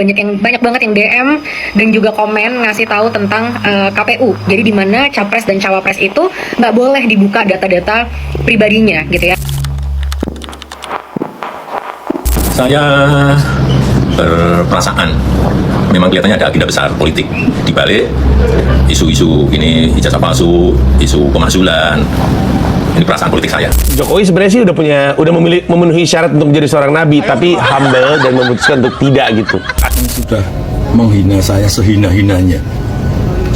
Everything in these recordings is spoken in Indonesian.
banyak banget yang DM dan juga komen ngasih tahu tentang KPU. Jadi di mana capres dan cawapres itu nggak boleh dibuka data-data pribadinya gitu ya. Saya berperasaan memang kelihatannya ada agenda besar politik di balik isu-isu ini, ijazah palsu, isu pemakzulan. Ini perasaan politik saya. Jokowi sebenarnya sih udah memenuhi syarat untuk menjadi seorang nabi, tapi humble dan memutuskan untuk tidak gitu. Sudah menghina saya sehina-hinanya,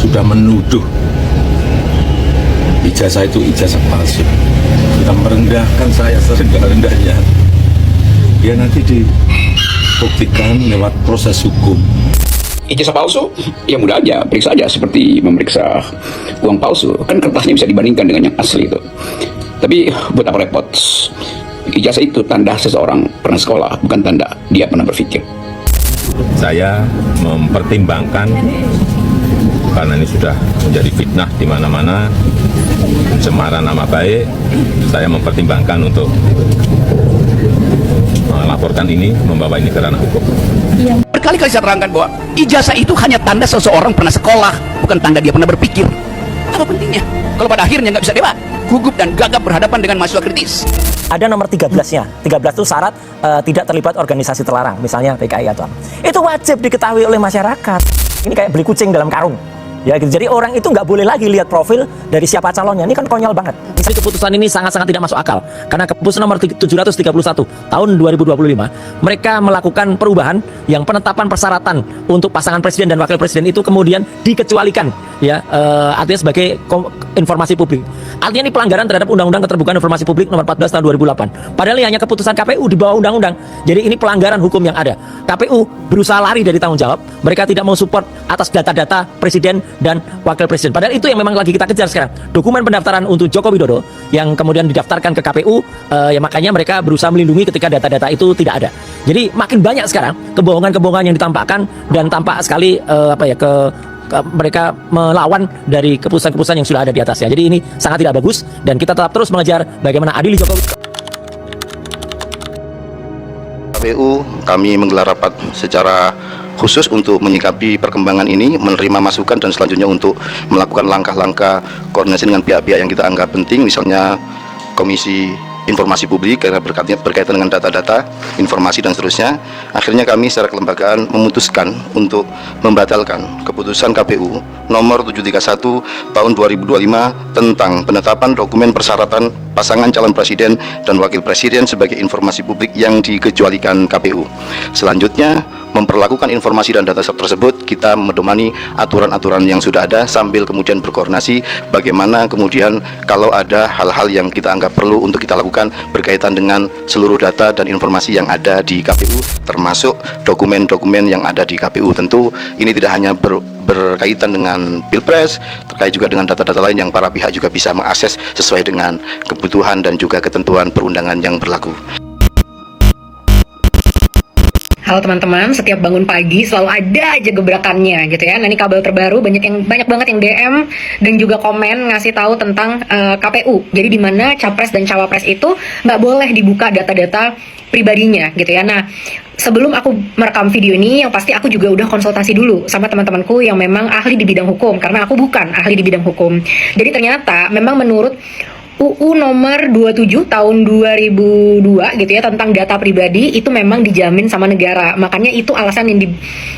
sudah menuduh ijazah itu ijazah palsu, sudah merendahkan saya serendah-rendahnya. Dia nanti dibuktikan lewat proses hukum. Ijazah palsu, ya mudah aja, periksa aja seperti memeriksa uang palsu. Kan kertasnya bisa dibandingkan dengan yang asli itu. Tapi buat apa repot? Ijazah itu tanda seseorang pernah sekolah, bukan tanda dia pernah berpikir. Saya mempertimbangkan karena ini sudah menjadi fitnah di mana-mana, pencemaran nama baik. Saya mempertimbangkan untuk melaporkan ini, membawa ini ke ranah hukum. Berkali-kali saya terangkan bahwa ijazah itu hanya tanda seseorang pernah sekolah, bukan tanda dia pernah berpikir. Apa pentingnya? Kalau pada akhirnya nggak bisa debat, gugup dan gagap berhadapan dengan mahasiswa kritis. Ada nomor 13-nya. 13 itu syarat tidak terlibat organisasi terlarang, misalnya PKI atau apa. Itu wajib diketahui oleh masyarakat. Ini kayak beli kucing dalam karung. Ya gitu. Jadi orang itu nggak boleh lagi lihat profil dari siapa calonnya. Ini kan konyol banget. Jadi keputusan ini sangat-sangat tidak masuk akal. Karena keputusan nomor 731 tahun 2025, mereka melakukan perubahan yang penetapan persyaratan untuk pasangan presiden dan wakil presiden itu kemudian dikecualikan, ya, artinya sebagai informasi publik. Artinya ini pelanggaran terhadap Undang-Undang Keterbukaan Informasi Publik nomor 14 tahun 2008. Padahal ini hanya keputusan KPU di bawah undang-undang. Jadi ini pelanggaran hukum yang ada. KPU berusaha lari dari tanggung jawab. Mereka tidak mau support atas data-data presiden dan wakil presiden. Padahal itu yang memang lagi kita kejar sekarang. Dokumen pendaftaran untuk Joko Widodo yang kemudian didaftarkan ke KPU, ya makanya mereka berusaha melindungi ketika data-data itu tidak ada. Jadi makin banyak sekarang kebohongan-kebohongan yang ditampakkan dan tampak sekali mereka melawan dari keputusan-keputusan yang sudah ada di atasnya. Jadi ini sangat tidak bagus dan kita tetap terus mengejar bagaimana adili Jokowi. KPU kami menggelar rapat secara khusus untuk menyikapi perkembangan ini, menerima masukan dan selanjutnya untuk melakukan langkah-langkah koordinasi dengan pihak-pihak yang kita anggap penting, misalnya Komisi Informasi Publik karena berkaitan dengan data-data, informasi dan seterusnya. Akhirnya kami secara kelembagaan memutuskan untuk membatalkan keputusan KPU nomor 731 tahun 2025 tentang penetapan dokumen persyaratan pasangan calon presiden dan wakil presiden sebagai informasi publik yang dikecualikan KPU. Selanjutnya, memperlakukan informasi dan data tersebut kita medomani aturan-aturan yang sudah ada sambil kemudian berkoordinasi bagaimana kemudian kalau ada hal-hal yang kita anggap perlu untuk kita lakukan berkaitan dengan seluruh data dan informasi yang ada di KPU, termasuk dokumen-dokumen yang ada di KPU. Tentu ini tidak hanya berkaitan dengan Pilpres, terkait juga dengan data-data lain yang para pihak juga bisa mengakses sesuai dengan kebutuhan dan juga ketentuan perundangan yang berlaku. Halo teman-teman, setiap bangun pagi selalu ada aja gebrakannya gitu ya. Nah ini kabel terbaru banyak banget yang DM dan juga komen ngasih tahu tentang KPU. Jadi di mana capres dan cawapres itu nggak boleh dibuka data-data pribadinya gitu ya. Nah sebelum aku merekam video ini, yang pasti aku juga udah konsultasi dulu sama teman-temanku yang memang ahli di bidang hukum, karena aku bukan ahli di bidang hukum. Jadi ternyata memang menurut UU nomor 27 tahun 2002 gitu ya tentang data pribadi itu memang dijamin sama negara. Makanya itu alasan yang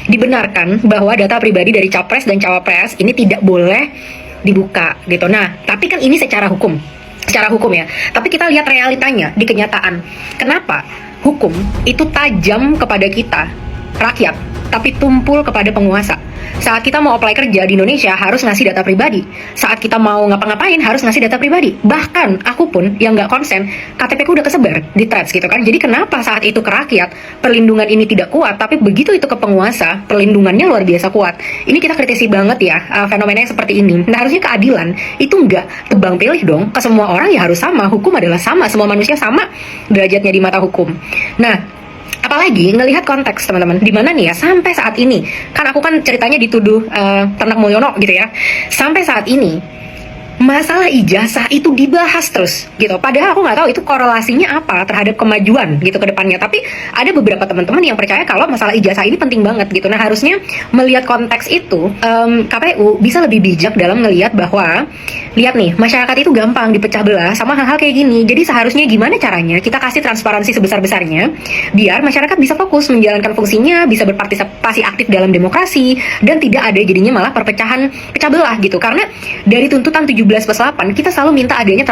dibenarkan bahwa data pribadi dari capres dan cawapres ini tidak boleh dibuka gitu. Nah, tapi kan ini secara hukum ya. Tapi kita lihat realitanya di kenyataan. Kenapa hukum itu tajam kepada kita rakyat, tapi tumpul kepada penguasa? Saat kita mau apply kerja di Indonesia harus ngasih data pribadi. Saat kita mau ngapa-ngapain harus ngasih data pribadi. Bahkan aku pun yang nggak konsen, KTP ku udah kesebar di threads gitu kan. Jadi kenapa saat itu ke rakyat perlindungan ini tidak kuat, tapi begitu itu ke penguasa perlindungannya luar biasa kuat. Ini kita kritisi banget ya fenomenanya seperti ini. Nah harusnya keadilan itu nggak tebang pilih dong. Ke semua orang ya harus sama. Hukum adalah sama. Semua manusia sama derajatnya di mata hukum. Nah apalagi ngelihat konteks teman-teman, di mana nih ya sampai saat ini, kan aku kan ceritanya dituduh Ternak Mulyono gitu ya, sampai saat ini masalah ijazah itu dibahas terus gitu. Padahal aku nggak tahu itu korelasinya apa terhadap kemajuan gitu ke depannya. Tapi ada beberapa teman-teman yang percaya kalau masalah ijazah ini penting banget gitu. Nah harusnya melihat konteks itu, KPU bisa lebih bijak dalam melihat bahwa lihat nih masyarakat itu gampang dipecah belah sama hal-hal kayak gini. Jadi seharusnya gimana caranya kita kasih transparansi sebesar-besarnya biar masyarakat bisa fokus menjalankan fungsinya, bisa berpartisipasi aktif dalam demokrasi dan tidak ada jadinya malah perpecahan pecah belah gitu. Karena dari tuntutan 17+8 kita selalu minta adanya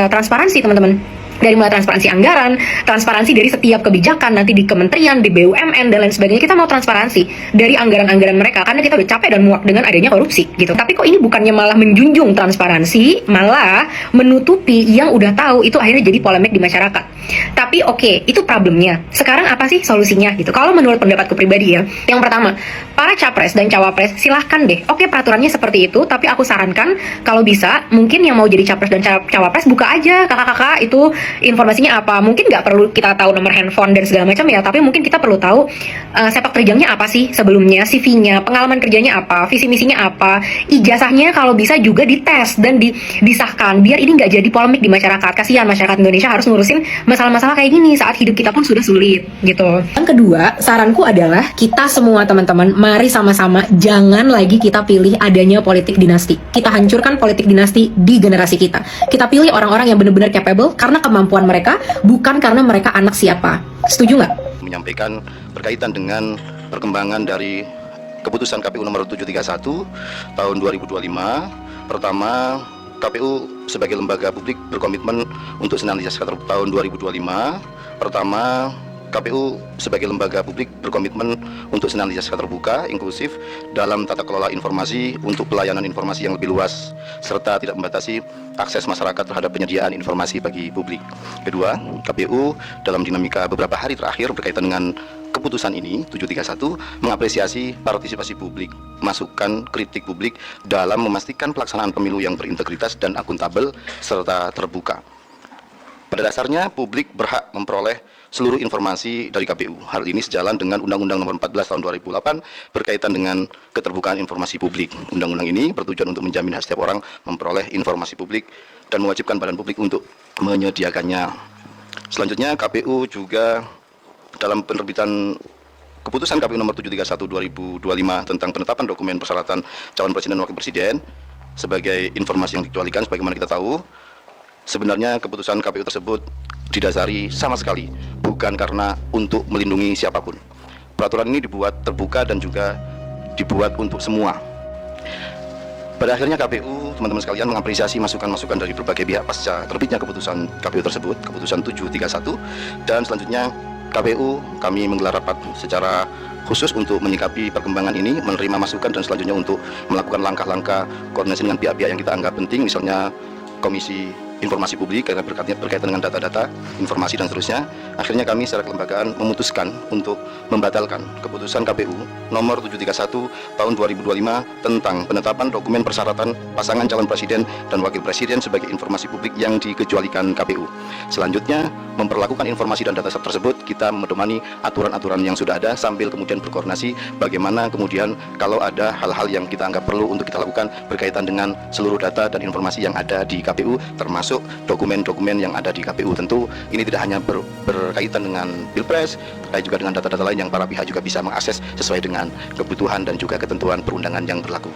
transparansi teman-teman. Dari mulai transparansi anggaran, transparansi dari setiap kebijakan nanti di kementerian, di BUMN dan lain sebagainya. Kita mau transparansi dari anggaran-anggaran mereka karena kita udah capek dan muak dengan adanya korupsi gitu. Tapi kok ini bukannya malah menjunjung transparansi, malah menutupi yang udah tahu, itu akhirnya jadi polemik di masyarakat. Tapi oke, itu problemnya. Sekarang apa sih solusinya gitu? Kalau menurut pendapatku pribadi ya, yang pertama, para capres dan cawapres silahkan deh. Oke, peraturannya seperti itu, tapi aku sarankan kalau bisa mungkin yang mau jadi capres dan cawapres buka aja kakak-kakak itu informasinya apa. Mungkin nggak perlu kita tahu nomor handphone dan segala macam ya, tapi mungkin kita perlu tahu sepak terjangnya apa sih sebelumnya, CV-nya, pengalaman kerjanya apa, visi misinya apa, ijazahnya kalau bisa juga dites dan disahkan biar ini nggak jadi polemik di masyarakat. Kasihan masyarakat Indonesia harus ngurusin masalah-masalah kayak gini saat hidup kita pun sudah sulit gitu. Yang kedua, saranku adalah kita semua teman-teman mari sama-sama jangan lagi kita pilih adanya politik dinasti. Kita hancurkan politik dinasti di generasi kita. Kita pilih orang-orang yang benar-benar capable karena kemampuan mereka, bukan karena mereka anak siapa. Setuju nggak? Menyampaikan berkaitan dengan perkembangan dari keputusan KPU nomor 731 tahun 2025. Pertama, KPU sebagai lembaga publik berkomitmen untuk senantiasa tahun 2025. Pertama, KPU sebagai lembaga publik berkomitmen untuk senantiasa terbuka, inklusif dalam tata kelola informasi untuk pelayanan informasi yang lebih luas serta tidak membatasi akses masyarakat terhadap penyediaan informasi bagi publik. Kedua, KPU dalam dinamika beberapa hari terakhir berkaitan dengan keputusan ini 731 mengapresiasi partisipasi publik, masukan kritik publik dalam memastikan pelaksanaan pemilu yang berintegritas dan akuntabel serta terbuka. Pada dasarnya publik berhak memperoleh seluruh informasi dari KPU. Hal ini sejalan dengan Undang-Undang Nomor 14 Tahun 2008 berkaitan dengan keterbukaan informasi publik. Undang-undang ini bertujuan untuk menjamin hak setiap orang memperoleh informasi publik dan mewajibkan badan publik untuk menyediakannya. Selanjutnya KPU juga dalam penerbitan keputusan KPU nomor 731 2025 tentang penetapan dokumen persyaratan calon presiden dan wakil presiden sebagai informasi yang dikecualikan sebagaimana kita tahu, sebenarnya keputusan KPU tersebut didasari sama sekali bukan karena untuk melindungi siapapun. Peraturan ini dibuat terbuka dan juga dibuat untuk semua. Pada akhirnya KPU, teman-teman sekalian, mengapresiasi masukan-masukan dari berbagai pihak pasca terbitnya keputusan KPU tersebut, keputusan 731, dan selanjutnya kami menggelar rapat secara khusus untuk menyikapi perkembangan ini, menerima masukan dan selanjutnya untuk melakukan langkah-langkah koordinasi dengan pihak-pihak yang kita anggap penting, misalnya Komisi Informasi Publik karena berkaitan dengan data-data, informasi dan seterusnya. Akhirnya kami secara kelembagaan memutuskan untuk membatalkan keputusan KPU nomor 731 tahun 2025 tentang penetapan dokumen persyaratan pasangan calon presiden dan wakil presiden sebagai informasi publik yang dikecualikan KPU. Selanjutnya, memperlakukan informasi dan data tersebut kita medomani aturan-aturan yang sudah ada sambil kemudian berkoordinasi bagaimana kemudian kalau ada hal-hal yang kita anggap perlu untuk kita lakukan berkaitan dengan seluruh data dan informasi yang ada di KPU, termasuk dokumen-dokumen yang ada di KPU. Tentu ini tidak hanya berkaitan dengan Pilpres, terkait juga dengan data-data lain yang para pihak juga bisa mengakses sesuai dengan kebutuhan dan juga ketentuan perundangan yang berlaku.